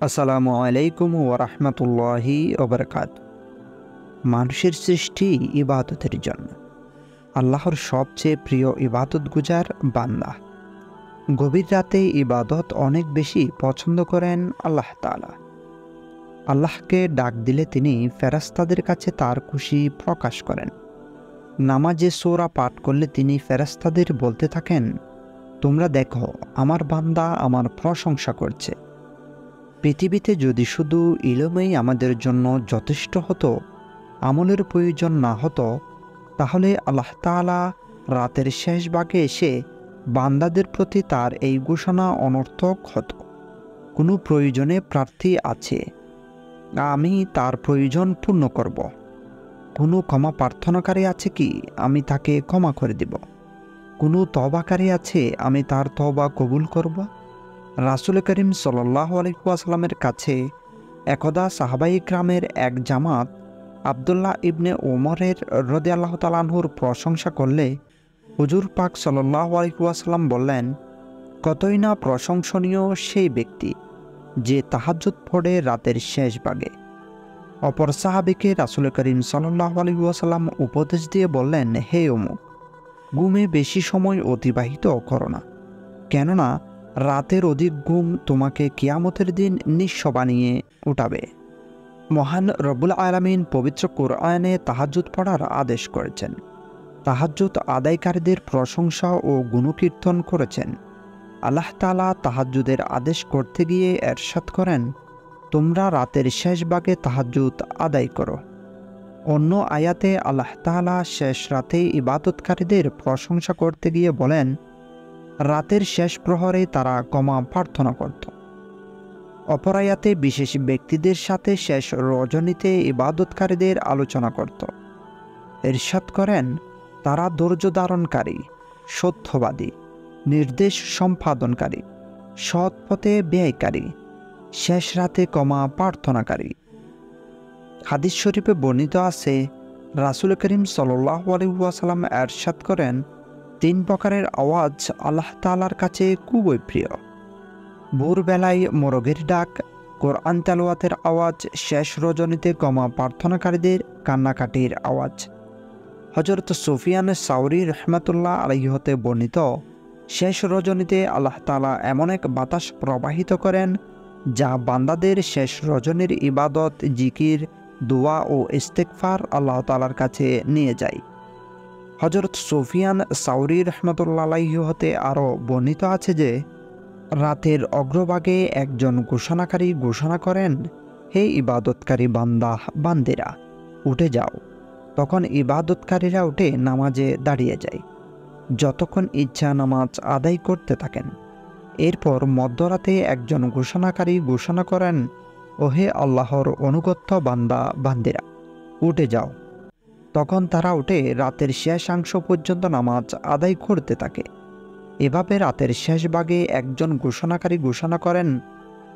আসসালামু আলাইকুম ওরহমতুল্লাহি ওবরকাত। মানুষের সৃষ্টি ইবাদতের জন্য। আল্লাহর সবচেয়ে প্রিয় ইবাদত গুজার বান্দা। গভীর রাতে ইবাদত অনেক বেশি পছন্দ করেন আল্লাহ তাআলা। আল্লাহকে ডাক দিলে তিনি ফেরেশতাদের কাছে তার খুশি প্রকাশ করেন। নামাজে সূরা পাঠ করলে তিনি ফেরেশতাদের বলতে থাকেন, তোমরা দেখো আমার বান্দা আমার প্রশংসা করছে। পৃথিবীতে যদি শুধু ইলমই আমাদের জন্য যথেষ্ট হতো, আমলের প্রয়োজন না হতো, তাহলে আল্লাহ তাআলা রাতের শেষ ভাগে এসে বান্দাদের প্রতি তার এই ঘোষণা অনর্থক হতো। কোনো প্রয়োজনে প্রার্থী আছে, আমি তার প্রয়োজন পূর্ণ করব। কোনো ক্ষমা প্রার্থনাকারী আছে কি, আমি তাকে ক্ষমা করে দেব। কোনো তওবাকারী আছে, আমি তার তওবা কবুল করব। রাসূল করিম সাল্লাল্লাহু আলাইহি ওয়াসাল্লামের কাছে একদা সাহাবায়ে কেরামের এক জামাত আব্দুল্লাহ ইবনে ওমরের রাদিয়াল্লাহু তাআলা আনহুর প্রশংসা করলে হুজুর পাক সাল্লাল্লাহু আলাইহি ওয়াসাল্লাম বললেন, কতই না প্রশংসনীয় সেই ব্যক্তি যে তাহাজ্জুদ পড়ে রাতের শেষ ভাগে। অপর সাহাবীকে রাসূল করিম সাল্লাল্লাহু আলাইহি ওয়াসাল্লাম উপদেশ দিয়ে বললেন, হে অমুক, ঘুমে বেশি সময় অতিবাহিত করো না, কেননা রাতের অধিক ঘুম তোমাকে কিয়ামতের দিন নিঃস্ব বানিয়ে উঠাবে। মহান রব্বুল আলামিন পবিত্র কোরআনে তাহাজ্জুদ পড়ার আদেশ করেছেন। তাহাজ্জুদ আদায়কারীদের প্রশংসা ও গুণকীর্তন করেছেন। আল্লাহ তাআলা তাহাজ্জুদের আদেশ করতে গিয়ে এরশাদ করেন, তোমরা রাতের শেষ ভাগে তাহাজ্জুদ আদায় করো। অন্য আয়াতে আল্লাহ তাআলা শেষ রাতে ইবাদতকারীদের প্রশংসা করতে গিয়ে বলেন, রাতের শেষ প্রহরে তারা ক্ষমা প্রার্থনা করত। অপর আয়াতে বিশেষ ব্যক্তিদের সাথে শেষ রজনীতে ইবাদতকারীদের আলোচনা করত। ইরশাদ করেন, তারা ধৈর্য ধারণকারী, সত্যবাদী, নির্দেশ সম্পাদনকারী, সৎ পথে ব্যয়কারী, শেষ রাতে ক্ষমা প্রার্থনাকারী। হাদিস শরীফে বর্ণিত আছে, রাসূল করিম সাল্লাল্লাহু আলাইহি ওয়াসাল্লাম ইরশাদ করেন, তিন প্রকারের আওয়াজ আল্লাহ তাআলার কাছে খুবই প্রিয়। ভোরবেলায় মোরগের ডাক, কোরআন তেলাওয়াতের আওয়াজ, শেষ রজনীতে ক্ষমা প্রার্থনাকারীদের কান্নাকাটির আওয়াজ। হযরত সুফিয়ান সাউরি রাহমাতুল্লাহ আলাইহি হতে বর্ণিত, শেষ রজনীতে আল্লাহ তাআলা এমন এক বাতাস প্রবাহিত করেন যা বান্দাদের শেষ রজনীর ইবাদত, জিকির, দোয়া ও ইস্তেগফার আল্লাহ তাআলার কাছে নিয়ে যায়। হযরত সুফিয়ান সাউরি রাহমাতুল্লাহ আলাইহি হতে আরও বর্ণিত আছে যে, রাতের অগ্রভাগে একজন ঘোষণাকারী ঘোষণা করেন, হে ইবাদতকারী বান্দা বান্দেরা, উঠে যাও। তখন ইবাদতকারীরা উঠে নামাজে দাঁড়িয়ে যায়, যতক্ষণ ইচ্ছা নামাজ আদায় করতে থাকেন। এরপর মধ্যরাতে একজন ঘোষণাকারী ঘোষণা করেন, ওহে আল্লাহর অনুগত্য বান্দা বান্দেরা, উঠে যাও। তখন তারা উঠে রাতের শেষাংশ পর্যন্ত নামাজ আদায় করতে থাকে। এভাবে রাতের শেষ ভাগে একজন ঘোষণাকারী ঘোষণা করেন,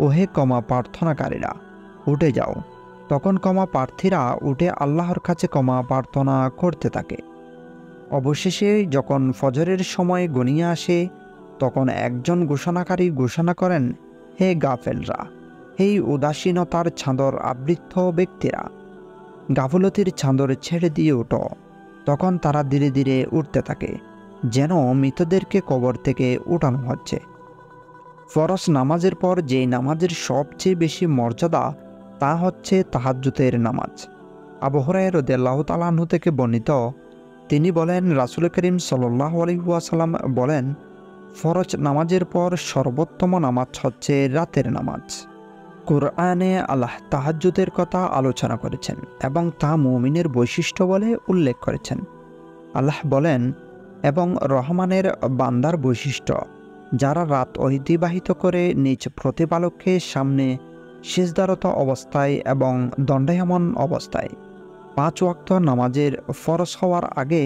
ওহে ক্ষমা প্রার্থনাকারীরা, উঠে যাও। তখন ক্ষমা প্রার্থীরা উঠে আল্লাহর কাছে ক্ষমা প্রার্থনা করতে থাকে। অবশেষে যখন ফজরের সময় গণিয়ে আসে, তখন একজন ঘোষণাকারী ঘোষণা করেন, হে গাফেলরা, হে উদাসীনতার চাদর আবৃত ব্যক্তিরা, গাফলতির চাদর ছেড়ে দিয়ে ওঠো। তখন তারা ধীরে ধীরে উঠতে থাকে, যেন মৃতদেরকে কবর থেকে উঠানো হচ্ছে। ফরজ নামাজের পর যে নামাজের সবচেয়ে বেশি মর্যাদা, তা হচ্ছে তাহাজ্জুদের নামাজ। আবু হুরায়রা রাদিয়াল্লাহু তাআলা আনহু থেকে বর্ণিত, তিনি বলেন, রাসূল করিম সাল্লাল্লাহু আলাইহি ওয়াসাল্লাম বলেন, ফরজ নামাজের পর সর্বোত্তম নামাজ হচ্ছে রাতের নামাজ। কোরআনে আল্লাহ তাহাজ্জুদের কথা আলোচনা করেছেন এবং তা মুমিনের বৈশিষ্ট্য বলে উল্লেখ করেছেন। আল্লাহ বলেন, এবং রহমানের বান্দার বৈশিষ্ট্য, যারা রাত অতিবাহিত করে নিজ প্রতিপালককে সামনে সিজদারত অবস্থায় এবং দণ্ডায়মান অবস্থায়। 5 ওয়াক্ত নামাজের ফরজ হওয়ার আগে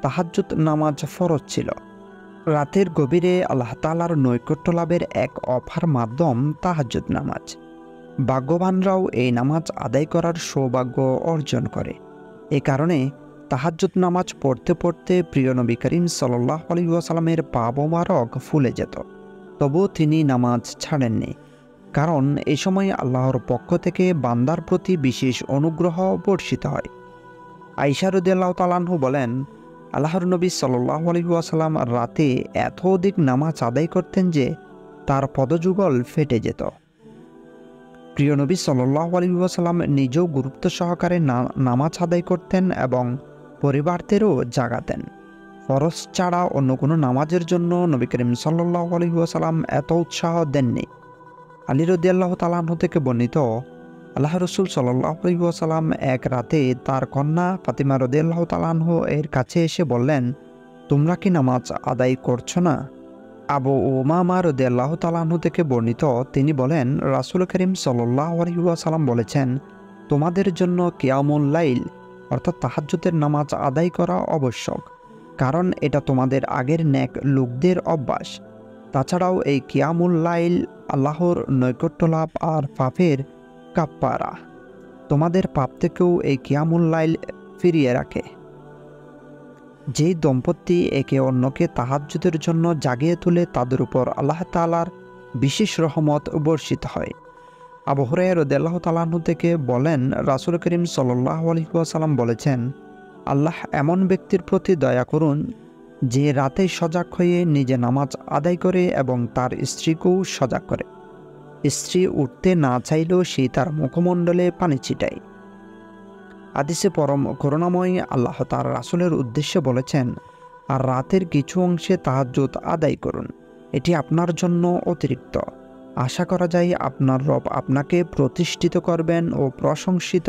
তাহাজ্জুদ নামাজ ফরজ ছিল। রাতের গভীরে আল্লাহ তাআলার নৈকট্য লাভের এক অফার মাধ্যম তাহাজ্জুদ নামাজ। ভাগ্যবানরাও এই নামাজ আদায় করার সৌভাগ্য অর্জন করে। এ কারণে তাহাজ্জুদ নামাজ পড়তে পড়তে প্রিয় নবী করিম সাল্লাল্লাহু আলাইহি ওয়াসাল্লামের পা মোবারক ফুলে যেত, তবুও তিনি নামাজ ছাড়েননি। কারণ এই সময় আল্লাহর পক্ষ থেকে বান্দার প্রতি বিশেষ অনুগ্রহ বর্ষিত হয়। আয়েশা রাদিয়াল্লাহু তাআলা আনহা বলেন, আল্লাহর নবী সাল্লাল্লাহু আলাইহি ওয়াসাল্লাম রাতে এত অধিক নামাজ আদায় করতেন যে তার পদযুগল ফেটে যেত। প্রিয় নবী সাল্লাল্লাহু আলাইহি ওয়াসাল্লাম নিজেও গুরুত্ব সহকারে নামাজ আদায় করতেন এবং পরিবারদেরও জাগাতেন। ফরজ ছাড়া অন্য কোনো নামাজের জন্য নবী করিম সাল্লাল্লাহু আলাইহি ওয়াসাল্লাম এত উৎসাহ দেননি। আলী রাদিয়াল্লাহু তাআলা আনহু থেকে বর্ণিত, আল্লাহ রাসূল সাল্লাল্লাহু আলাইহি ওয়াসাল্লাম এক রাতে তার কন্যা ফাতিমা রাদিয়াল্লাহু তাআলা আনহা এর কাছে এসে বললেন, তোমরা কি নামাজ আদায় করছো না? আবু উমামা রাদিয়াল্লাহু তাআলা আনহু থেকে বর্ণিত, তিনি বলেন, রাসূল করিম সাল্লাল্লাহু আলাইহি ওয়াসাল্লাম বলেছেন, তোমাদের জন্য কিয়ামুল লাইল অর্থাৎ তাহাজ্জুদের নামাজ আদায় করা আবশ্যক, কারণ এটা তোমাদের আগের নেক লোকদের অভ্যাস। তাছাড়াও এই কিয়ামুল লাইল আল্লাহর নৈকট্য লাভ আর পাপের কাফফারা। তোমাদের পাপ থেকেও এই কিয়ামুল লাইল ফিরিয়ে রাখে। যেই দম্পতি একে অন্যকে তাহাজ্জুদের জন্য জাগিয়ে তুলে তাদের উপর আল্লাহ তাআলার বিশেষ রহমত বর্ষিত হয়। আবু হুরায়রা রাদিয়াল্লাহু তাআলা আনহু থেকে বলেন, রাসূল করিম সাল্লাল্লাহু আলাইহি ওয়াসাল্লাম বলেছেন, আল্লাহ এমন ব্যক্তির প্রতি দয়া করুন যে রাতে সজাগ হয়ে নিজে নামাজ আদায় করে এবং তার স্ত্রীকেও সজাগ করে। স্ত্রী উঠতে না চাইলেও সে তার মুখমণ্ডলে পানি ছিটায়। হাদিসে পরম করুণাময় আল্লাহ তার রাসূলের উদ্দেশ্যে বলেছেন, আর রাতের কিছু অংশে তাহাজ্জুদ আদায় করুন, এটি আপনার জন্য অতিরিক্ত। আশা করা যায় আপনার রব আপনাকে প্রতিষ্ঠিত করবেন ও প্রশংসিত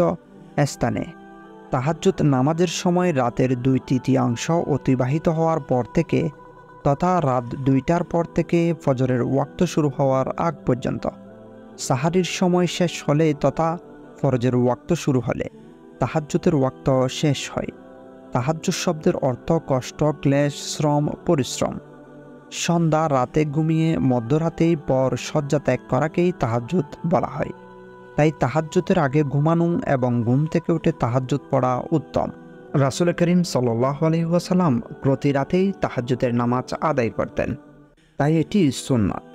স্থানে। তাহাজ্জুদ নামাজের সময় রাতের 2/3 অতিবাহিত হওয়ার পর থেকে তথা রাত 2টার পর থেকে ফজরের ওয়াক্ত শুরু হওয়ার আগ পর্যন্ত, সাহারির সময় শেষ হলে তথা ফরজের ওয়াক্ত শুরু হলে তাহাজ্জুদের ওয়াক্ত শেষ হয়। তাহাজ্জুদ শব্দের অর্থ কষ্ট, ক্লেশ, শ্রম, পরিশ্রম। সন্ধ্যা রাতে ঘুমিয়ে মধ্যরাতেই পর শয্যা ত্যাগ করাকেই তাহাজ্জুদ বলা হয়। তাই তাহাজ্জুদের আগে ঘুমানো এবং ঘুম থেকে উঠে তাহাজ্জুদ পড়া উত্তম। রাসূল করিম সাল্লাল্লাহু আলাইহি ওয়াসাল্লাম প্রতি রাতেই তাহাজ্জুদের নামাজ আদায় করতেন, তাই এটি সুন্নাত।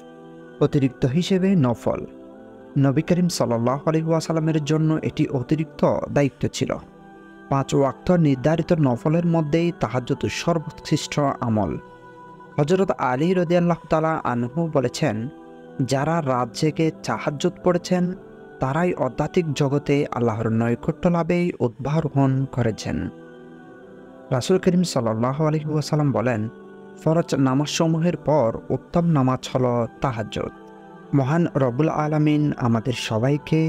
অতিরিক্ত হিসেবে নফল। নবী করিম সাল্লাল্লাহু আলাইহি ওয়াসাল্লামের জন্য এটি অতিরিক্ত দায়িত্ব ছিল। 5 ওয়াক্ত নির্ধারিত নফলের মধ্যেই তাহাজ্জুদ সর্বোৎকৃষ্ট আমল। হযরত আলী রাদিয়াল্লাহু তাআলা আনহু বলেছেন, যারা রাত জেগে তাহাজ্জুদ পড়েছেন তারাই আধ্যাত্মিক জগতে আল্লাহর নৈকট্য লাভে উদ্ভারোহণ করেছেন। রাসূল করিম সাল্লাল্লাহু আলাইহি ওয়াসাল্লাম বলেন, ফরজ নামাজসমূহের পর উত্তম নামাজ হলো তাহাজ্জুদ। মহান রব্বুল আলামিন আমাদের সবাইকে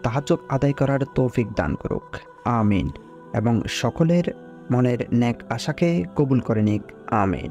তাহাজ্জুদ আদায় করার তৌফিক দান করুক, আমিন, এবং সকলের মনের নেক আশাকে কবুল করে নিক, আমিন।